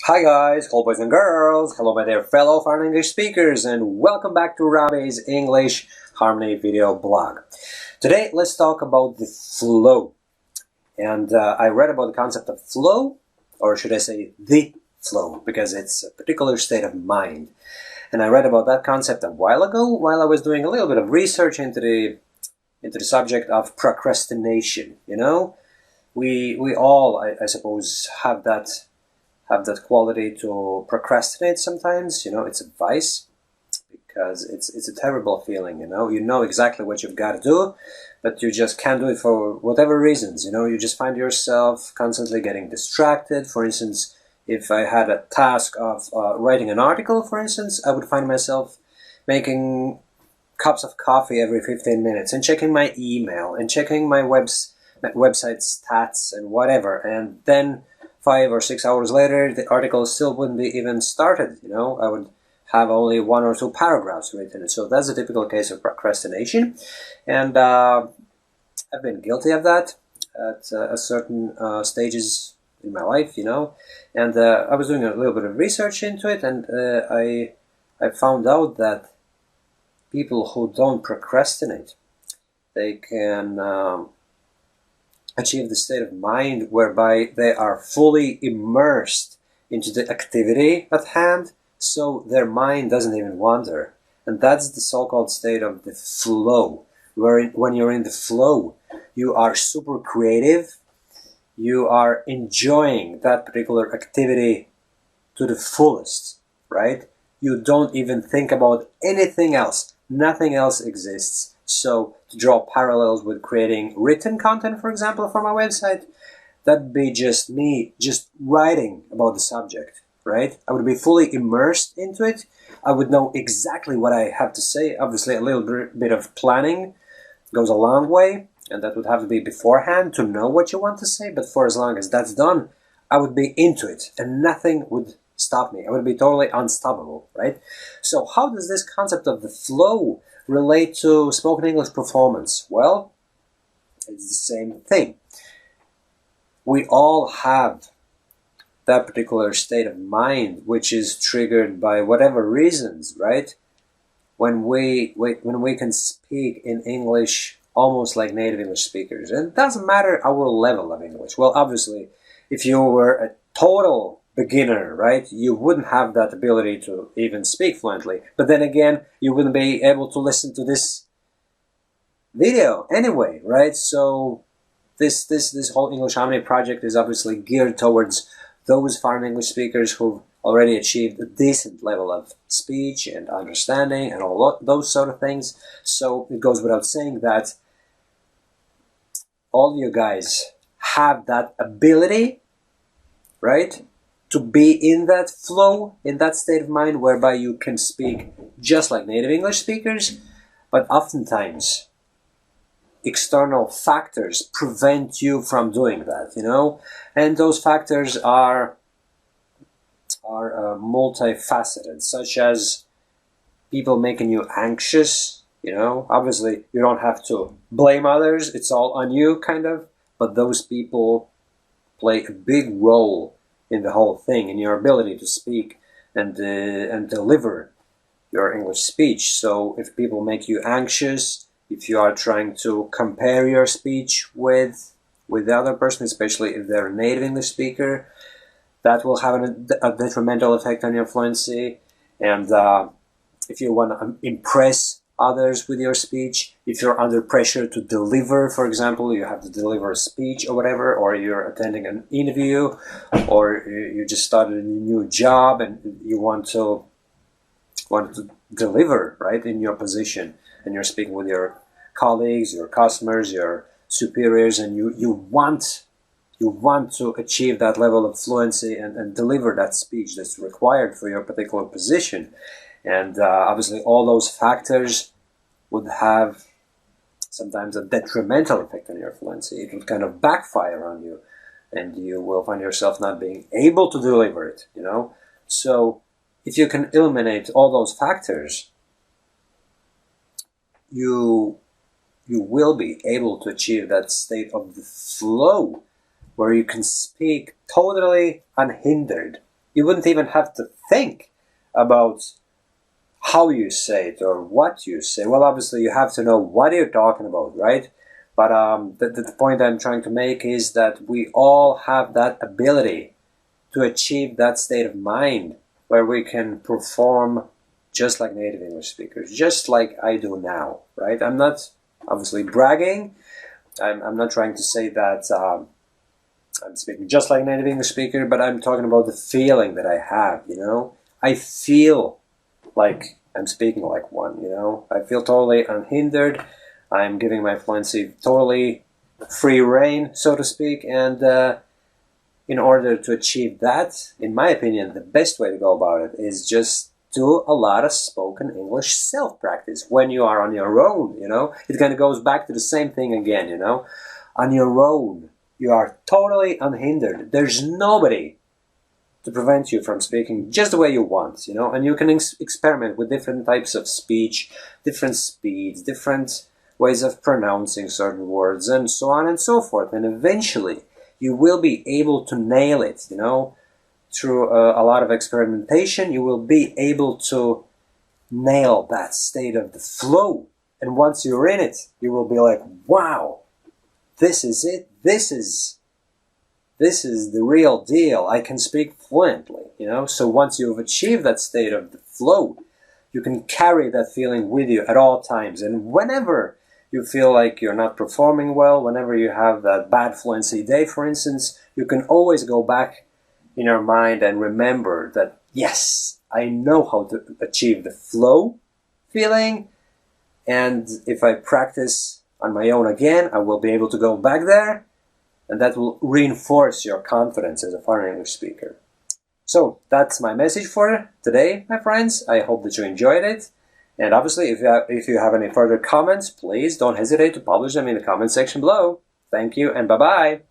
Hi guys, hello boys and girls, hello my dear fellow foreign English speakers, and welcome back to Rabe's English Harmony video blog. Today let's talk about the flow. And I read about the concept of flow, or should I say the flow, because it's a particular state of mind. And I read about that concept a while ago while I was doing a little bit of research into the subject of procrastination. We all, I suppose, have that quality to procrastinate sometimes. It's a vice because it's a terrible feeling. You know exactly what you've got to do, but you just can't do it for whatever reasons. You just find yourself constantly getting distracted. For instance, if I had a task of writing an article, for instance, I would find myself making cups of coffee every 15 minutes and checking my email and checking my website stats and whatever, and then 5 or 6 hours later the article still wouldn't be even started. I would have only 1 or 2 paragraphs written. So that's a typical case of procrastination, and I've been guilty of that at certain stages in my life. And I was doing a little bit of research into it, and I found out that people who don't procrastinate, they can achieve the state of mind whereby they are fully immersed into the activity at hand, so their mind doesn't even wander. And that's the so-called state of the flow, where when you're in the flow, you are super creative, you are enjoying that particular activity to the fullest, right? You don't even think about anything else. Nothing else exists. So to draw parallels with creating written content, for example, for my website, that'd be just me just writing about the subject, right? I would be fully immersed into it. I would know exactly what I have to say. Obviously, a little bit of planning goes a long way, and that would have to be beforehand to know what you want to say. But for as long as that's done, I would be into it, and nothing would stop me. I would be totally unstoppable, right? So how does this concept of the flow relate to spoken English performance? Well, it's the same thing. We all have that particular state of mind, which is triggered by whatever reasons, right? When we can speak in English almost like native English speakers. And it doesn't matter our level of English. Well, obviously, if you were a total beginner, right, you wouldn't have that ability to even speak fluently. But then again, you wouldn't be able to listen to this video anyway, right? So this whole English Harmony project is obviously geared towards those foreign English speakers who've already achieved a decent level of speech and understanding and all those sort of things. So it goes without saying that all you guys have that ability, right, to be in that flow, in that state of mind whereby you can speak just like native English speakers, but oftentimes external factors prevent you from doing that, and those factors are multifaceted, such as people making you anxious. Obviously you don't have to blame others, it's all on you, kind of, but those people play a big role in the whole thing, in your ability to speak and deliver your English speech. So if people make you anxious, if you are trying to compare your speech with the other person, especially if they're a native English speaker, that will have a detrimental effect on your fluency. And if you want to impress others with your speech, if you're under pressure to deliver, for example, you have to deliver a speech or whatever, or you're attending an interview, or you just started a new job and you want to deliver, right, in your position, and you're speaking with your colleagues, your customers, your superiors, and you want to achieve that level of fluency and deliver that speech that's required for your particular position. And obviously all those factors would have sometimes a detrimental effect on your fluency. It would kind of backfire on you, and you will find yourself not being able to deliver it, So if you can eliminate all those factors, you will be able to achieve that state of the flow where you can speak totally unhindered You wouldn't even have to think about how you say it or what you say. Well, obviously you have to know what you're talking about, right? But the point I'm trying to make is that we all have that ability to achieve that state of mind where we can perform just like native English speakers, just like I do now, right? I'm not obviously bragging. I'm not trying to say that I'm speaking just like a native English speaker, but I'm talking about the feeling that I have, you know? I feel like I'm speaking like one, you know? I feel totally unhindered. I'm giving my fluency totally free reign, so to speak, and in order to achieve that, in my opinion, the best way to go about it is just do a lot of spoken English self-practice when you are on your own, you know? It kind of goes back to the same thing again, you know? On your own, you are totally unhindered. There's nobody to prevent you from speaking just the way you want, you know? And you can experiment with different types of speech, different speeds, different ways of pronouncing certain words, and so on and so forth. And eventually, you will be able to nail it, you know? Through a lot of experimentation, you will be able to nail that state of the flow. And once you're in it, you will be like, wow, this is it. This is the real deal. I can speak fluently, you know? So once you've achieved that state of the flow, you can carry that feeling with you at all times. And whenever you feel like you're not performing well, whenever you have that bad fluency day, for instance, you can always go back in your mind and remember that, yes, I know how to achieve the flow feeling, and if I practice on my own again, I will be able to go back there, and that will reinforce your confidence as a foreign English speaker. So that's my message for today, my friends. I hope that you enjoyed it. And obviously, if you have any further comments, please don't hesitate to publish them in the comment section below. Thank you, and bye-bye.